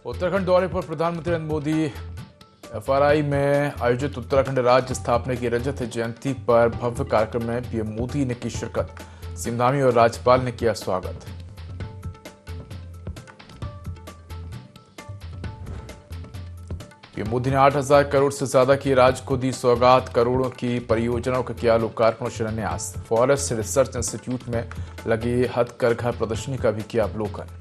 उत्तराखंड दौरे पर प्रधानमंत्री नरेंद्र मोदी एफआरआई में आयोजित उत्तराखंड राज्य स्थापना की रजत जयंती पर भव्य कार्यक्रम में पीएम मोदी ने की शिरकत। सीएम धामी और राज्यपाल ने किया स्वागत। पीएम मोदी ने 8,000 करोड़ से ज्यादा की राज्य को दी सौगात। करोड़ों की परियोजनाओं का किया लोकार्पण और शिलान्यास। फॉरेस्ट रिसर्च इंस्टीट्यूट में लगी हथकरघा प्रदर्शनी का भी किया अवलोकन।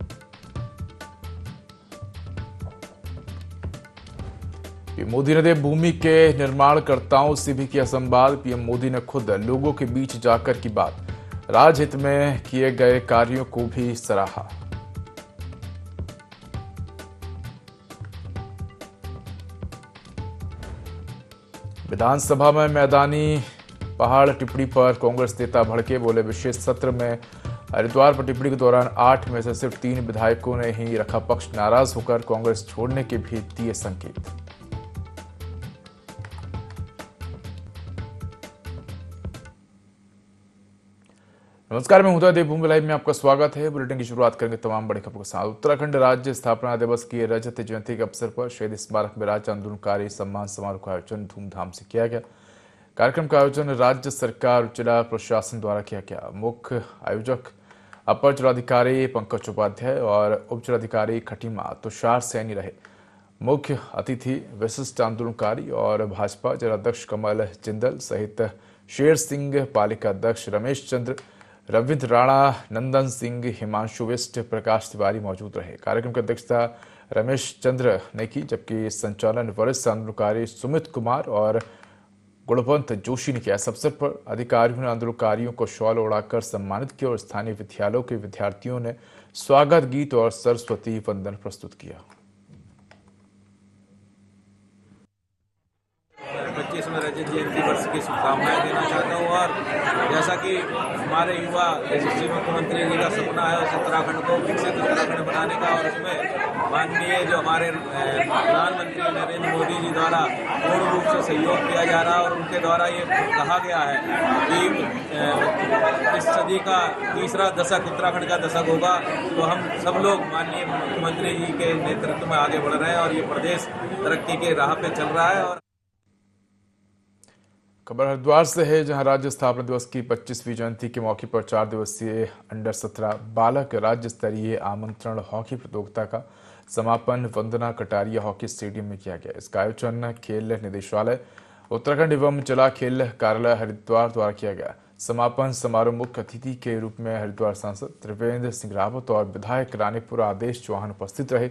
पीएम मोदी ने देवभूमि के निर्माणकर्ताओं से भी किया संवाद। पीएम मोदी ने खुद लोगों के बीच जाकर की बात। राजहित में किए गए कार्यों को भी सराहा। विधानसभा में मैदानी पहाड़ टिप्पणी पर कांग्रेस नेता भड़के। बोले, विशेष सत्र में हरिद्वार पर टिप्पणी के दौरान 8 में से सिर्फ 3 विधायकों ने ही रखा पक्ष। नाराज होकर कांग्रेस छोड़ने के भी दिए संकेत। नमस्कार, मैं हूं देवभूमि लाइव में आपका स्वागत है। बुलेटिन की शुरुआत करेंगे तमाम बड़ी खबरों के साथ। उत्तराखंड राज्य स्थापना दिवस की रजत जयंती के अवसर पर शहीद स्मारक में राज्य आंदोलनकारी सम्मान समारोह का आयोजन धूमधाम से किया गया। कार्यक्रम का आयोजन राज्य सरकार और जिला प्रशासन द्वारा किया गया। मुख्य आयोजक अपर जिलाधिकारी पंकज उपाध्याय और उप जिलाधिकारी खटीमा तुषार सैनी रहे। मुख्य अतिथि विशिष्ट आंदोलनकारी और भाजपा जिलाध्यक्ष कमल जिंदल सहित शेर सिंह, पालिका अध्यक्ष रमेश चंद्र, रविंद्र राणा, नंदन सिंह, हिमांशु बिष्ट, प्रकाश तिवारी मौजूद रहे। कार्यक्रम की अध्यक्षता रमेश चंद्र ने की, जबकि संचालन वरिष्ठ आंदोलनकारी सुमित कुमार और गुणवंत जोशी ने किया। इस अवसर पर अधिकारियों ने आंदोलनकारियों को शॉल उड़ाकर सम्मानित किया और स्थानीय विद्यालयों के विद्यार्थियों ने स्वागत गीत और सरस्वती वंदन प्रस्तुत किया। 25वें रजत जयंती वर्ष की शुभकामनाएं देना चाहता हूँ। और जैसा कि हमारे युवा यशस्वी मुख्यमंत्री जी का सपना है उस उत्तराखंड को विकसित उत्तराखंड बनाने का, और उसमें माननीय जो हमारे प्रधानमंत्री नरेंद्र मोदी जी द्वारा पूर्ण रूप से सहयोग किया जा रहा है और उनके द्वारा ये कहा गया है कि इस सदी का तीसरा दशक उत्तराखंड का दशक होगा, तो हम सब लोग माननीय मुख्यमंत्री जी के नेतृत्व में आगे बढ़ रहे हैं और ये प्रदेश तरक्की के राह पे चल रहा है। और खबर हरिद्वार से है, जहां राज्य स्थापना दिवस की 25वीं जयंती के मौके पर 4 दिवसीय अंडर 17 बालक राज्य स्तरीय आमंत्रण हॉकी प्रतियोगिता का समापन वंदना कटारिया हॉकी स्टेडियम में किया गया। इसका आयोजन खेल निदेशालय उत्तराखंड एवं जिला खेल कार्यालय हरिद्वार द्वारा किया गया। समापन समारोह मुख्य अतिथि के रूप में हरिद्वार सांसद त्रिवेंद्र सिंह रावत और विधायक रानीपुर आदेश चौहान उपस्थित रहे।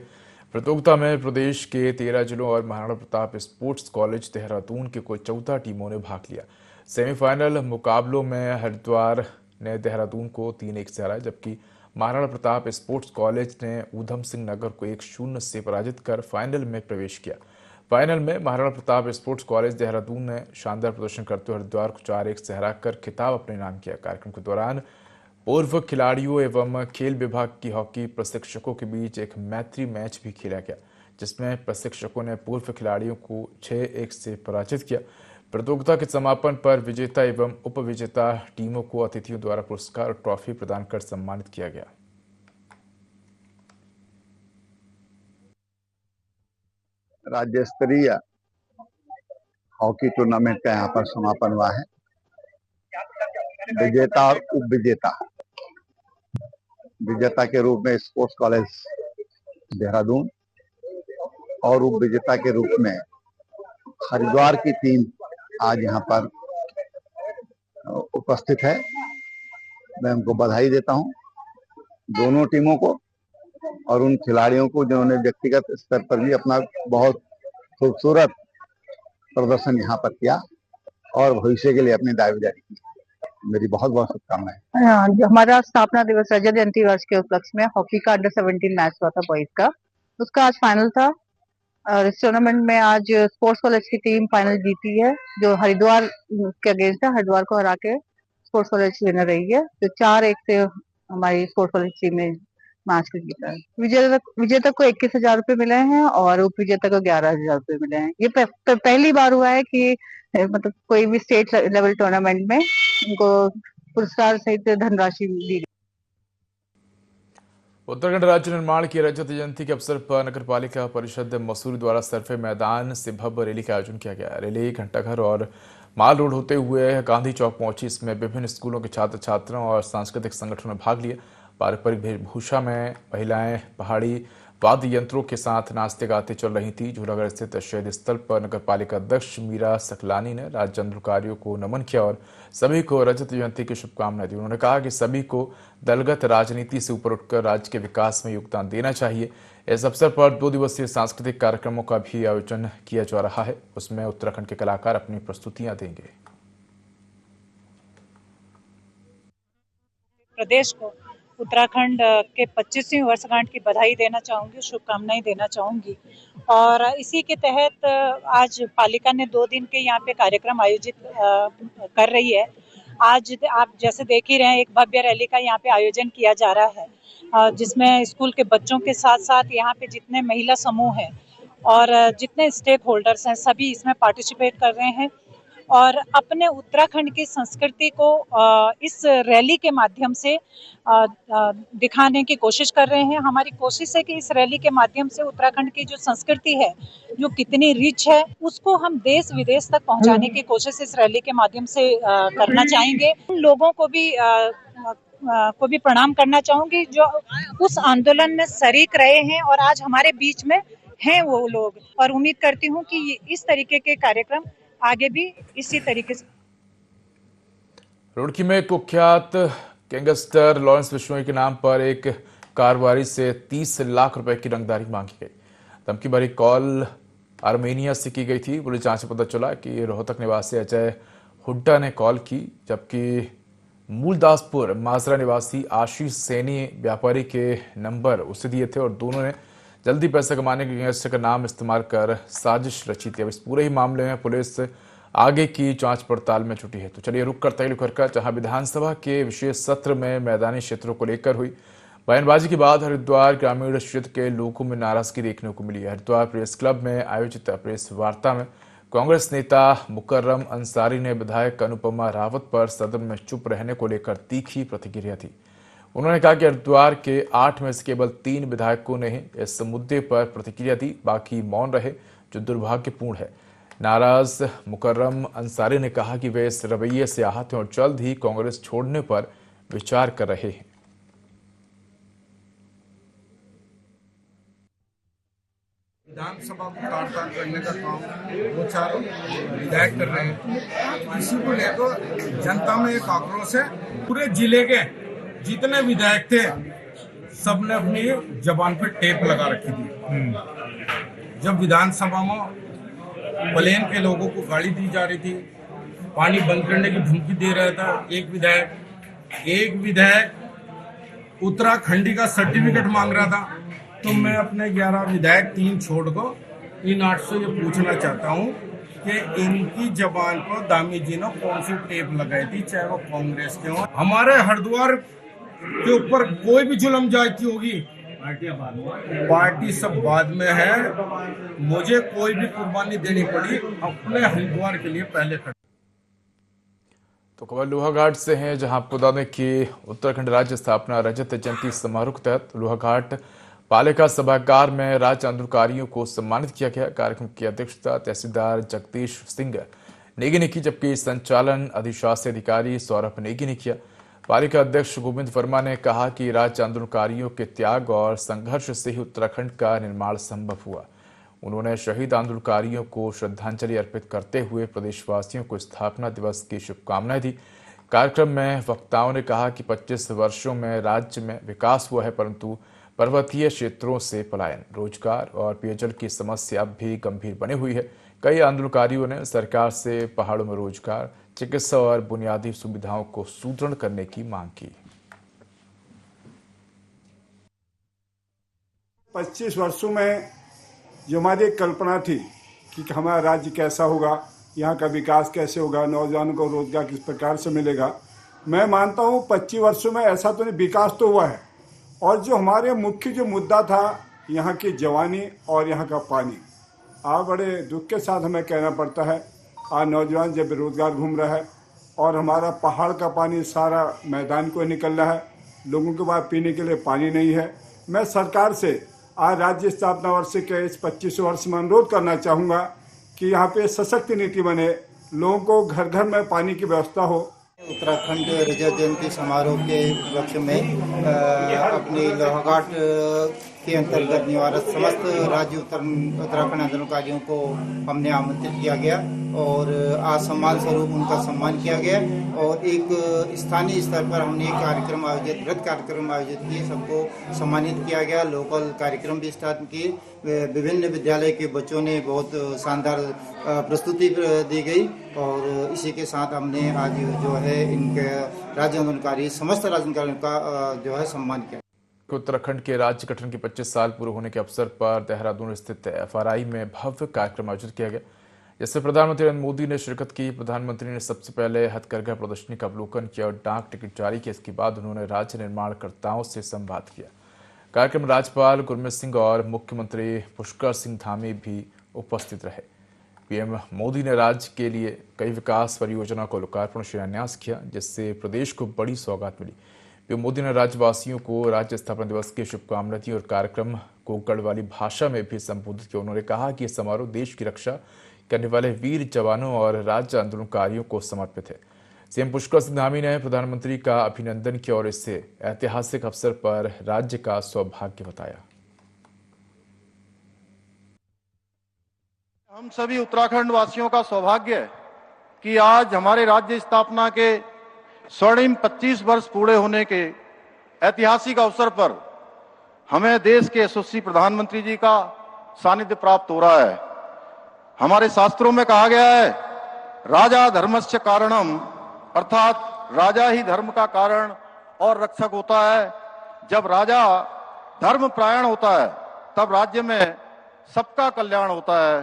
प्रतियोगिता में प्रदेश के 13 जिलों और महाराणा प्रताप स्पोर्ट्स कॉलेज देहरादून के कुल 14 टीमों ने भाग लिया। सेमीफाइनल मुकाबलों में हरिद्वार ने देहरादून को 3-1 से हराया, जबकि महाराणा प्रताप स्पोर्ट्स कॉलेज ने ऊधम सिंह नगर को 1-0 से पराजित कर फाइनल में प्रवेश किया। फाइनल में महाराणा प्रताप स्पोर्ट्स कॉलेज देहरादून ने शानदार प्रदर्शन करते हुए हरिद्वार को 4-1 से हराकर खिताब अपने नाम किया। कार्यक्रम के दौरान पूर्व खिलाड़ियों एवं खेल विभाग की हॉकी प्रशिक्षकों के बीच एक मैत्री मैच भी खेला गया, जिसमें प्रशिक्षकों ने पूर्व खिलाड़ियों को 6-1 से पराजित किया। प्रतियोगिता के समापन पर विजेता एवं उपविजेता टीमों को अतिथियों द्वारा पुरस्कार और ट्रॉफी प्रदान कर सम्मानित किया गया। राज्य स्तरीय हॉकी टूर्नामेंट का यहाँ पर समापन हुआ है। विजेता और उप विजेता के रूप में स्पोर्ट्स कॉलेज देहरादून और उप विजेता के रूप में हरिद्वार की टीम आज यहाँ पर उपस्थित है। मैं उनको बधाई देता हूँ, दोनों टीमों को, और उन खिलाड़ियों को जिन्होंने व्यक्तिगत स्तर पर भी अपना बहुत खूबसूरत प्रदर्शन यहाँ पर किया और भविष्य के लिए अपनी दावेदारी की। मेरी बहुत बहुत शुभकामनाएं। हमारा स्थापना दिवस रजत जयंती वर्ष के उपलक्ष्य में हॉकी का अंडर 17 मैच हुआ था बॉयज का, उसका आज फाइनल था। और इस टूर्नामेंट में आज स्पोर्ट्स कॉलेज की टीम फाइनल जीती है, जो हरिद्वार के अगेंस्ट है। हरिद्वार को हरा के स्पोर्ट्स कॉलेज विनर रही है, तो 4-1 से हमारी स्पोर्ट्स कॉलेज टीम ने मैच को जीता है। विजेता को 21,000 रुपये मिले हैं और उप विजेता को 11,000 रुपये मिले हैं। ये पहली बार हुआ है कि मतलब कोई भी स्टेट लेवल टूर्नामेंट में उनको पुरस्कार सहित धनराशि दी। उत्तराखंड राज्य निर्माण की रजत जयंती के अवसर पर नगर पालिका परिषद मसूरी द्वारा सरफे मैदान से भव्य रैली का आयोजन किया गया। रैली घंटाघर और माल रोड होते हुए गांधी चौक पहुंची। इसमें विभिन्न स्कूलों के छात्र छात्राओं और सांस्कृतिक संगठनों ने भाग लिया। पारंपरिक वेशभूषा में महिलाएं पहाड़ी वाद्य यंत्रों के साथ नाचते गाते चल रही थी। झूलागढ़ स्थित शहीद स्थल पर नगर पालिका अध्यक्ष मीरा सकलानी ने राज्य आंदोलनकारियों को नमन किया और सभी को रजत जयंती की शुभकामनाएं दी। उन्होंने कहा कि सभी को दलगत राजनीति से ऊपर उठकर राज्य के विकास में योगदान देना चाहिए। इस अवसर पर 2 दिवसीय सांस्कृतिक कार्यक्रमों का भी आयोजन किया जा रहा है। उसमें उत्तराखंड के कलाकार अपनी प्रस्तुतियां देंगे। प्रदेश को उत्तराखंड के 25वीं वर्षगांठ की बधाई देना चाहूँगी, शुभकामनाएं देना चाहूँगी। और इसी के तहत आज पालिका ने 2 दिन के यहाँ पे कार्यक्रम आयोजित कर रही है। आज आप जैसे देख ही रहे हैं, एक भव्य रैली का यहाँ पे आयोजन किया जा रहा है, जिसमें स्कूल के बच्चों के साथ साथ यहाँ पे जितने महिला समूह हैं और जितने स्टेक होल्डर्स हैं, सभी इसमें पार्टिसिपेट कर रहे हैं और अपने उत्तराखंड की संस्कृति को इस रैली के माध्यम से दिखाने की कोशिश कर रहे हैं। हमारी कोशिश है कि इस रैली के माध्यम से उत्तराखंड की जो संस्कृति है, जो कितनी रिच है, उसको हम देश विदेश तक पहुंचाने की कोशिश इस रैली के माध्यम से करना चाहेंगे। उन लोगों को भी प्रणाम करना चाहूंगी जो उस आंदोलन में शरीक रहे हैं और आज हमारे बीच में हैं वो लोग, और उम्मीद करती हूँ कि इस तरीके के कार्यक्रम आगे भी इसी तरीके से। रुड़की में कुख्यात गैंगस्टर लॉरेंस बिश्नोई के नाम पर एक कारोबारी से 30 लाख रुपए की रंगदारी मांगी गई। धमकी भरी कॉल आर्मेनिया से की गई थी। पुलिस जांच से पता चला कि रोहतक निवासी अजय हुड्डा ने कॉल की, जबकि मूलदासपुर माजरा निवासी आशीष सैनी व्यापारी के नंबर उसे दिए थे और दोनों ने जल्दी पैसा कमाने के गैंगस्टर का नाम इस्तेमाल कर साजिश रची थी। अब इस पूरे ही मामले में पुलिस आगे की जांच पड़ताल में जुटी है। तो चलिए रुक करते हैं लेकर, जहां विधानसभा के विशेष सत्र में मैदानी क्षेत्रों को लेकर हुई बयानबाजी के बाद हरिद्वार ग्रामीण क्षेत्र के लोगों में नाराजगी देखने को मिली है। हरिद्वार प्रेस क्लब में आयोजित प्रेस वार्ता में कांग्रेस नेता मुकर्रम अंसारी ने विधायक अनुपमा रावत पर सदन में चुप रहने को लेकर तीखी प्रतिक्रिया दी। उन्होंने कहा कि हरिद्वार के 8 में से केवल 3 विधायकों ने इस मुद्दे पर प्रतिक्रिया दी, बाकी मौन रहे, जो दुर्भाग्यपूर्ण है। नाराज मुकर्रम अंसारी ने कहा कि वे इस रवैये से आहत हैं और जल्द ही कांग्रेस छोड़ने पर विचार कर रहे हैं। विधानसभा को ताड़-ताड़ करने का काम 2-4 विधायक कर रहे हैं। इसी को लेकर जनता में एक आक्रोश है। पूरे जिले के जितने विधायक थे, सबने अपनी जबान पे टेप लगा रखी थी। जब विधानसभा में प्लेन के लोगों को गाड़ी दी जा रही थी, पानी बंद करने की धमकी दे रहा था एक विधायक उत्तराखंडी का सर्टिफिकेट मांग रहा था, तो मैं अपने 11 विधायक 3 छोड़ को इन 8 से ये पूछना चाहता हूँ कि इनकी जबान पर दामी जी ने कौन सी टेप लगाई थी, चाहे वो कांग्रेस के हो। हमारे हरिद्वार के ऊपर कोई भी जुल्म जाती होगी, पार्टी सब बाद में है। मुझे कोई भी कुर्बानी देनी पड़ी, अपने हरिद्वार के लिए पहले खड़े। तो खबर लोहाघाट से है, जहां आपको बता दें कि उत्तराखंड राज्य स्थापना रजत जयंती समारोह के तहत लोहाघाट पालिका सभागार में राज्य आंदोलनकारियों को सम्मानित किया गया। कार्यक्रम की अध्यक्षता तहसीलदार जगदीश सिंह नेगी ने की, जबकि संचालन अधिशासी अधिकारी सौरभ नेगी ने किया। पालिका अध्यक्ष गोविंद वर्मा ने कहा कि राज्य आंदोलनकारियों के त्याग और संघर्ष से ही उत्तराखंड का निर्माण संभव हुआ। उन्होंने शहीद आंदोलनकारियों को श्रद्धांजलि अर्पित करते हुए प्रदेशवासियों को स्थापना दिवस की शुभकामनाएं दी। कार्यक्रम में वक्ताओं ने कहा कि 25 वर्षों में राज्य में विकास हुआ है, परंतु पर्वतीय क्षेत्रों से पलायन, रोजगार और पेयजल की समस्या अब भी गंभीर बनी हुई है। कई आंदोलनकारियों ने सरकार से पहाड़ों में रोजगार, चिकित्सा और बुनियादी सुविधाओं को सुदृढ़ करने की मांग की। 25 वर्षों में जो हमारी कल्पना थी कि हमारा राज्य कैसा होगा, यहाँ का विकास कैसे होगा, नौजवानों को रोजगार किस प्रकार से मिलेगा, मैं मानता हूँ 25 वर्षों में ऐसा तो नहीं, विकास तो हुआ है। और जो हमारे मुख्य जो मुद्दा था, यहाँ की जवानी और यहाँ का पानी, आज बड़े दुख के साथ हमें कहना पड़ता है, आज नौजवान जब बेरोजगार घूम रहा है और हमारा पहाड़ का पानी सारा मैदान को निकल रहा है। लोगों के पास पीने के लिए पानी नहीं है। मैं सरकार से आज राज्य स्थापना वर्ष के इस 25 वर्ष में अनुरोध करना चाहूँगा कि यहाँ पे सशक्त नीति बने, लोगों को घर घर में पानी की व्यवस्था हो। उत्तराखंड रजत जयंती समारोह के उपलक्ष्य में अपनी लोहाघाट के अंतर्गत निवारक समस्त राज्य उत्तराखंड आंदोलनकारियों को हमने आमंत्रित किया गया और आज सम्मान स्वरूप उनका सम्मान किया गया और एक स्थानीय स्तर पर हमने एक कार्यक्रम आयोजित व्रत कार्यक्रम आयोजित किए, सबको सम्मानित किया गया। लोकल कार्यक्रम भी स्टार्ट किए, विभिन्न विद्यालय के बच्चों ने बहुत शानदार प्रस्तुति दी गई और इसी के साथ हमने आज जो है इनके राज्य आंदोलनकारी समस्त राज्य आंदोलनकारियों का जो है सम्मान किया। उत्तराखंड के राज्य गठन के 25 साल पूरे होने के अवसर पर देहरादून स्थित FRI में भव्य कार्यक्रम आयोजित किया गया, जिसमें प्रधानमंत्री नरेंद्र मोदी ने शिरकत की। प्रधानमंत्री ने सबसे पहले हथकरघा प्रदर्शनी का अवलोकन किया और डाक टिकट जारी किया। इसके बाद उन्होंने राज्य निर्माणकर्ताओं से संवाद किया। कार्यक्रम में राज्यपाल गुरमीत सिंह और मुख्यमंत्री पुष्कर सिंह धामी भी उपस्थित रहे। पीएम मोदी ने राज्य के लिए कई विकास परियोजनाओं का लोकार्पण शिलान्यास किया, जिससे प्रदेश को बड़ी सौगात मिली। पीएम मोदी ने राज्यवासियों को राज्य स्थापना दिवस की शुभकामनाएं दी और कार्यक्रम को गढ़वाली भाषा में भी संबोधित किया। उन्होंने कहा कि यह समारोह देश की रक्षा करने वाले वीर जवानों और राज्य आंदोलनकारियों को समर्पित है। सीएम पुष्कर सिंह धामी ने प्रधानमंत्री का अभिनंदन किया और इसे ऐतिहासिक अवसर पर राज्य का सौभाग्य बताया। हम सभी उत्तराखंड वासियों का सौभाग्य है कि आज हमारे राज्य स्थापना के स्वर्णिम 25 वर्ष पूरे होने के ऐतिहासिक अवसर पर हमें देश के यशस्वी प्रधानमंत्री जी का सानिध्य प्राप्त हो रहा है। हमारे शास्त्रों में कहा गया है, राजा धर्मस्य कारणम, अर्थात राजा ही धर्म का कारण और रक्षक होता है। जब राजा धर्म परायण होता है तब राज्य में सबका कल्याण होता है।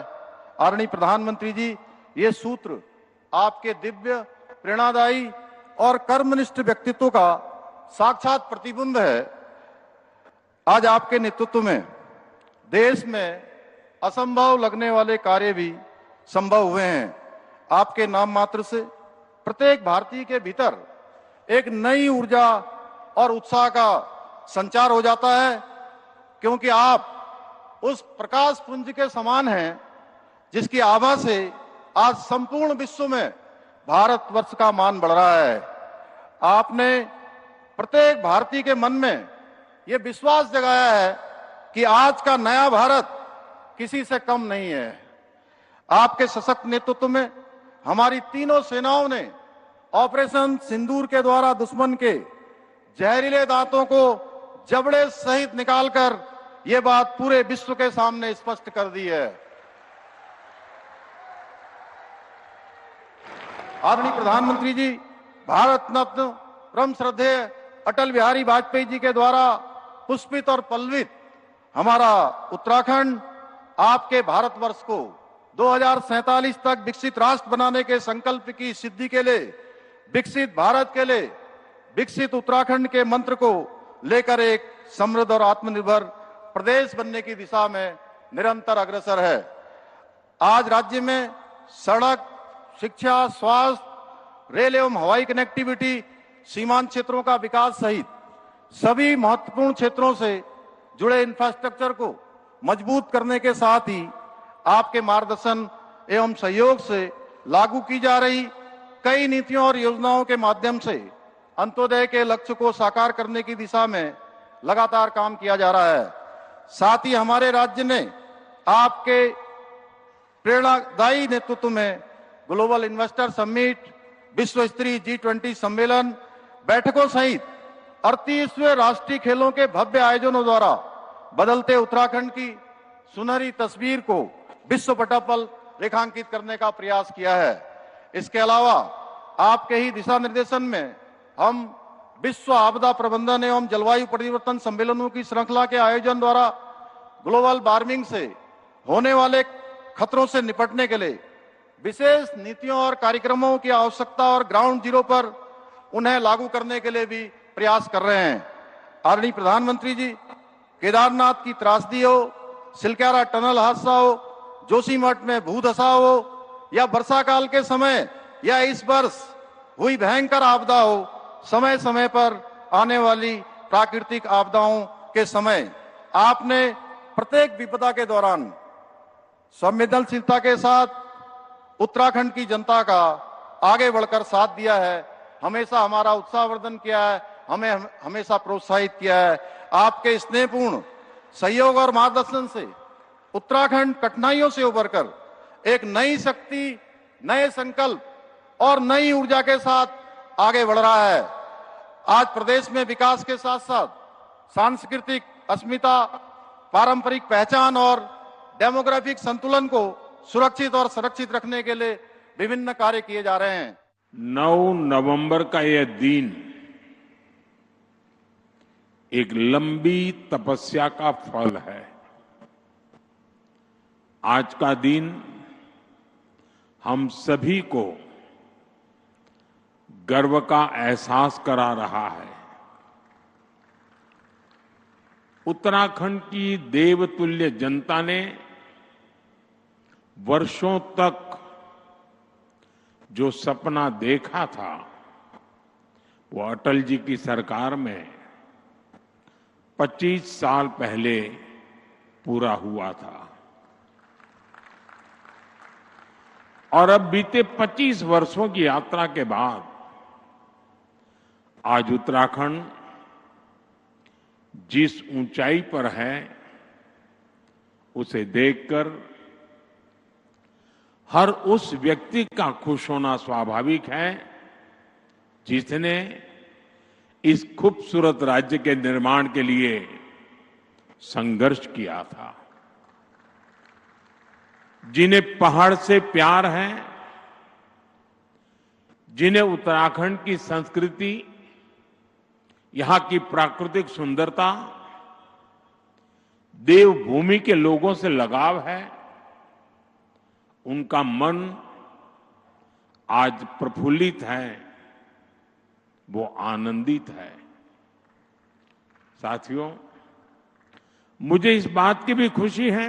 आदरणीय प्रधानमंत्री जी, ये सूत्र आपके दिव्य, प्रेरणादायी और कर्मनिष्ठ व्यक्तित्व का साक्षात प्रतिबिंब है। आज आपके नेतृत्व में देश में असंभव लगने वाले कार्य भी संभव हुए हैं। आपके नाम मात्र से प्रत्येक भारतीय के भीतर एक नई ऊर्जा और उत्साह का संचार हो जाता है, क्योंकि आप उस प्रकाश पुंज के समान हैं जिसकी आभा से आज संपूर्ण विश्व में भारतवर्ष का मान बढ़ रहा है। आपने प्रत्येक भारतीय के मन में यह विश्वास जगाया है कि आज का नया भारत किसी से कम नहीं है। आपके सशक्त नेतृत्व में हमारी तीनों सेनाओं ने ऑपरेशन सिंदूर के द्वारा दुश्मन के जहरीले दांतों को जबड़े सहित निकालकर यह बात पूरे विश्व के सामने स्पष्ट कर दी है। आदरणीय प्रधानमंत्री जी, भारत रत्न परम श्रद्धेय अटल बिहारी वाजपेयी जी के द्वारा पुष्पित और पल्लवित हमारा उत्तराखंड आपके भारतवर्ष को 2047 तक विकसित राष्ट्र बनाने के संकल्प की सिद्धि के लिए, विकसित भारत के लिए, विकसित उत्तराखंड के मंत्र को लेकर एक समृद्ध और आत्मनिर्भर प्रदेश बनने की दिशा में निरंतर अग्रसर है। आज राज्य में सड़क, शिक्षा, स्वास्थ्य, रेल एवं हवाई कनेक्टिविटी, सीमांत क्षेत्रों का विकास सहित सभी महत्वपूर्ण क्षेत्रों से जुड़े इंफ्रास्ट्रक्चर को मजबूत करने के साथ ही आपके मार्गदर्शन एवं सहयोग से लागू की जा रही कई नीतियों और योजनाओं के माध्यम से अंत्योदय के लक्ष्य को साकार करने की दिशा में लगातार काम किया जा रहा है। साथ ही हमारे राज्य ने आपके प्रेरणादायी नेतृत्व में ग्लोबल इन्वेस्टर समिट, विश्व स्तरीय G20 सम्मेलन, बैठकों सहित 38वें राष्ट्रीय खेलों के भव्य आयोजनों द्वारा बदलते उत्तराखंड की सुनहरी तस्वीर को विश्व पटल पर रेखांकित करने का प्रयास किया है। इसके अलावा आपके ही दिशा निर्देशन में हम विश्व आपदा प्रबंधन एवं जलवायु परिवर्तन सम्मेलनों की श्रृंखला के आयोजन द्वारा ग्लोबल वार्मिंग से होने वाले खतरों से निपटने के लिए विशेष नीतियों और कार्यक्रमों की आवश्यकता और ग्राउंड जीरो पर उन्हें लागू करने के लिए भी प्रयास कर रहे हैं। आदरणीय प्रधानमंत्री जी, केदारनाथ की त्रासदी हो, सिलक्यारा टनल हादसा हो, जोशीमठ में भूधसा हो या वर्षा काल के समय या इस वर्ष हुई भयंकर आपदा हो, समय समय पर आने वाली प्राकृतिक आपदाओं के समय आपने प्रत्येक विपदा के दौरान संवेदनशीलता के साथ उत्तराखंड की जनता का आगे बढ़कर साथ दिया है, हमेशा हमारा उत्साहवर्धन किया है, हमें हमेशा प्रोत्साहित किया है। आपके स्नेहपूर्ण सहयोग और मार्गदर्शन से उत्तराखंड कठिनाइयों से उबरकर एक नई शक्ति, नए संकल्प और नई ऊर्जा के साथ आगे बढ़ रहा है। आज प्रदेश में विकास के साथ साथ सांस्कृतिक अस्मिता, पारंपरिक पहचान और डेमोग्राफिक संतुलन को सुरक्षित और संरक्षित रखने के लिए विभिन्न कार्य किए जा रहे हैं। 9 नवंबर का यह दिन एक लंबी तपस्या का फल है। आज का दिन हम सभी को गर्व का एहसास करा रहा है। उत्तराखंड की देवतुल्य जनता ने वर्षों तक जो सपना देखा था वो अटल जी की सरकार में 25 साल पहले पूरा हुआ था और अब बीते 25 वर्षों की यात्रा के बाद आज उत्तराखंड जिस ऊंचाई पर है उसे देखकर हर उस व्यक्ति का खुश होना स्वाभाविक है जिसने इस खूबसूरत राज्य के निर्माण के लिए संघर्ष किया था, जिन्हें पहाड़ से प्यार है, जिन्हें उत्तराखंड की संस्कृति, यहां की प्राकृतिक सुंदरता, देवभूमि के लोगों से लगाव है, उनका मन आज प्रफुल्लित है, वो आनंदित है। साथियों, मुझे इस बात की भी खुशी है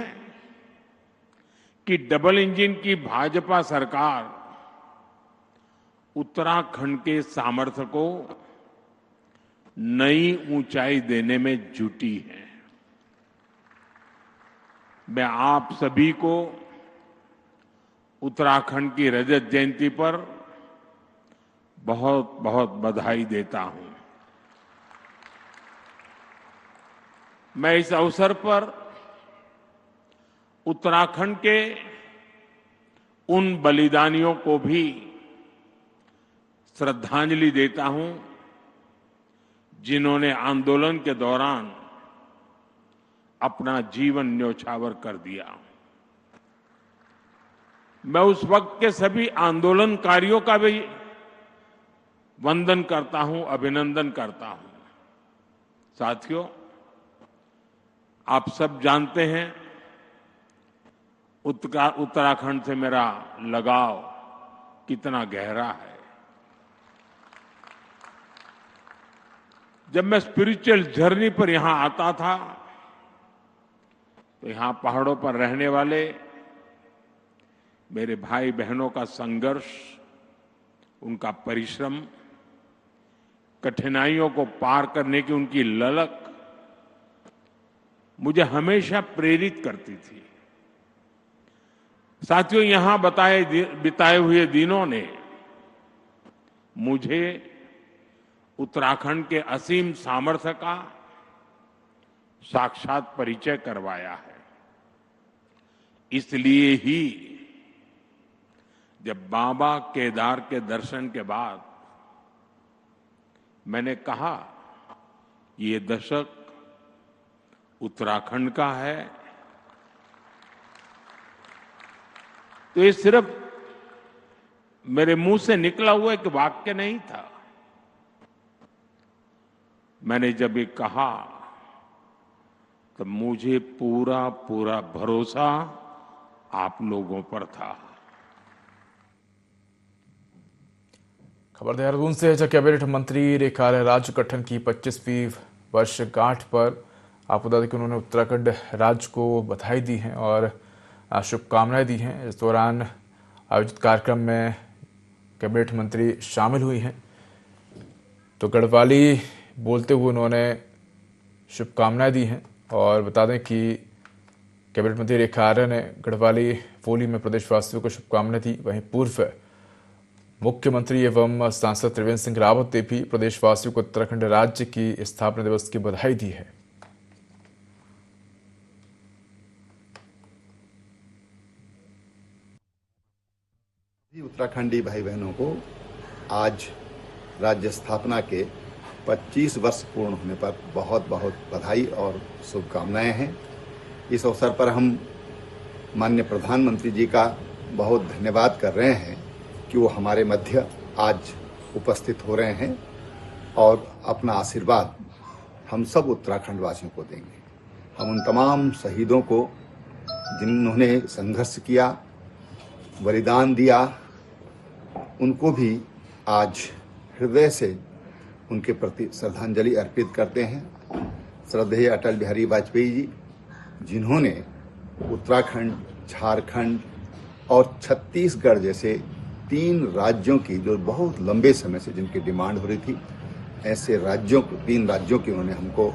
कि डबल इंजन की भाजपा सरकार उत्तराखंड के सामर्थ्य को नई ऊंचाई देने में जुटी है। मैं आप सभी को उत्तराखंड की रजत जयंती पर बहुत बहुत बधाई देता हूं। मैं इस अवसर पर उत्तराखंड के उन बलिदानियों को भी श्रद्धांजलि देता हूं जिन्होंने आंदोलन के दौरान अपना जीवन न्योछावर कर दिया। मैं उस वक्त के सभी आंदोलनकारियों का भी वंदन करता हूं, अभिनंदन करता हूं। साथियों, आप सब जानते हैं उत्तराखंड से मेरा लगाव कितना गहरा है। जब मैं स्पिरिचुअल जर्नी पर यहां आता था तो यहां पहाड़ों पर रहने वाले मेरे भाई बहनों का संघर्ष, उनका परिश्रम, कठिनाइयों को पार करने की उनकी ललक मुझे हमेशा प्रेरित करती थी। साथियों, यहां बिताए हुए दिनों ने मुझे उत्तराखंड के असीम सामर्थ्य का साक्षात परिचय करवाया है। इसलिए ही जब बाबा केदार के दर्शन के बाद मैंने कहा ये दशक उत्तराखंड का है, तो ये सिर्फ मेरे मुंह से निकला हुआ एक वाक्य नहीं था। मैंने जब ये कहा तो मुझे पूरा पूरा भरोसा आप लोगों पर था। खबर देहरादून से है। कैबिनेट मंत्री रेखा राज्य गठन की 25वीं वर्षगांठ पर आप बता दें कि उन्होंने उत्तराखंड राज्य को बधाई दी है और शुभकामनाएं दी हैं। इस दौरान आयोजित कार्यक्रम में कैबिनेट मंत्री शामिल हुई हैं। तो गढ़वाली बोलते हुए उन्होंने शुभकामनाएं दी हैं। और बता दें कि कैबिनेट मंत्री रेखा आर्या ने गढ़वाली होली में प्रदेशवासियों को शुभकामनाएं दी। वहीं पूर्व मुख्यमंत्री एवं सांसद त्रिवेंद्र सिंह रावत ने भी प्रदेशवासियों को उत्तराखंड राज्य की स्थापना दिवस की बधाई दी है। उत्तराखंडी भाई बहनों को आज राज्य स्थापना के 25 वर्ष पूर्ण होने पर बहुत बहुत बधाई और शुभकामनाएं हैं। इस अवसर पर हम माननीय प्रधानमंत्री जी का बहुत धन्यवाद कर रहे हैं कि वो हमारे मध्य आज उपस्थित हो रहे हैं और अपना आशीर्वाद हम सब उत्तराखंड वासियों को देंगे। हम उन तमाम शहीदों को जिन्होंने संघर्ष किया, बलिदान दिया, उनको भी आज हृदय से उनके प्रति श्रद्धांजलि अर्पित करते हैं। श्रद्धेय अटल बिहारी वाजपेयी जी, जिन्होंने उत्तराखंड, झारखंड और छत्तीसगढ़ जैसे 3 राज्यों की जो बहुत लंबे समय से जिनकी डिमांड हो रही थी, ऐसे राज्यों को 3 राज्यों की उन्होंने हमको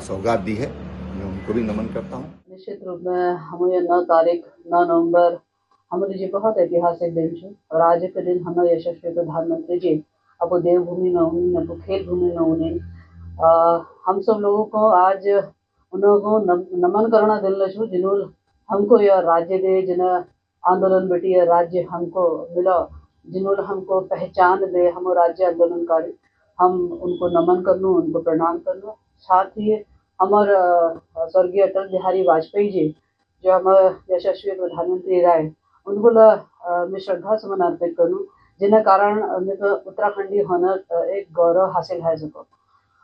सौगात दी है। मैं उनको भी नमन करता हूँ। निश्चित रूप में हम 9 तारीख 9 नवंबर हमारे जी बहुत ऐतिहासिक दिन है और आज के दिन हमारे यशस्वी प्रधानमंत्री जी अब देवभूमि में उन्हें अब खेल भूमि में उन्हें हम सब लोगों को आज उनको नमन करना दिल छू जिन्होंने हमको यह राज्य दे, जिन्हें आंदोलन बेटी यह राज्य हमको मिला, जिन्होंने हमको पहचान दे, हम राज्य आंदोलनकारी, हम उनको नमन करनू, उनको प्रणाम करनू। साथ ही हमारे स्वर्गीय अटल बिहारी वाजपेयी जी जो हमारे यशस्वी प्रधानमंत्री रहे, उनको मैं श्रद्धा सुमन अर्पित करूँ, जिन्हें कारण उत्तराखंडी होना एक गौरव हासिल है सको।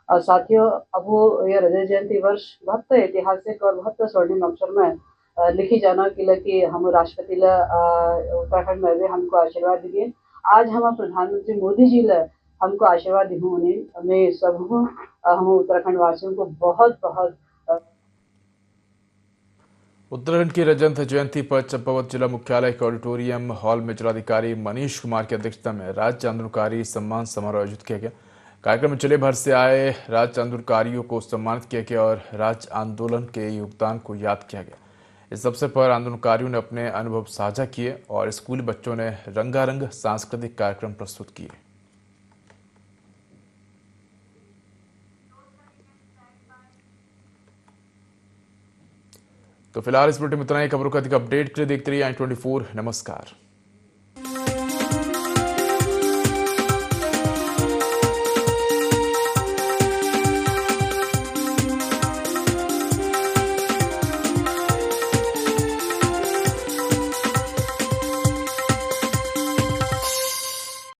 और साथियों, अब वो यह रजत जयंती वर्ष बहुत ऐतिहासिक और बहुत स्वर्णिम अक्षर में लिखी जाना कि हम राष्ट्रपति उत्तराखंड में भी हमको आशीर्वाद दिए। आज हम प्रधानमंत्री मोदी जी हमको आशीर्वाद दी हूँ, उन्हें मैं सब हम उत्तराखंड वासियों को बहुत बहुत। उत्तराखंड की रजत जयंती पर चंपावत जिला मुख्यालय के ऑडिटोरियम हॉल में जिलाधिकारी मनीष कुमार की अध्यक्षता में राज्य आंदोलनकारी सम्मान समारोह आयोजित किया गया। कार्यक्रम में जिले भर से आए राज्य आंदोलनकारियों को सम्मानित किया गया और राज्य आंदोलन के योगदान को याद किया गया। इस अवसर पर आंदोलनकारियों ने अपने अनुभव साझा किए और स्कूली बच्चों ने रंगारंग सांस्कृतिक कार्यक्रम प्रस्तुत किए। तो फिलहाल इस बुलेटिन में इतना ही। खबरों का अधिक अपडेट के लिए देखते रहिए i24। नमस्कार।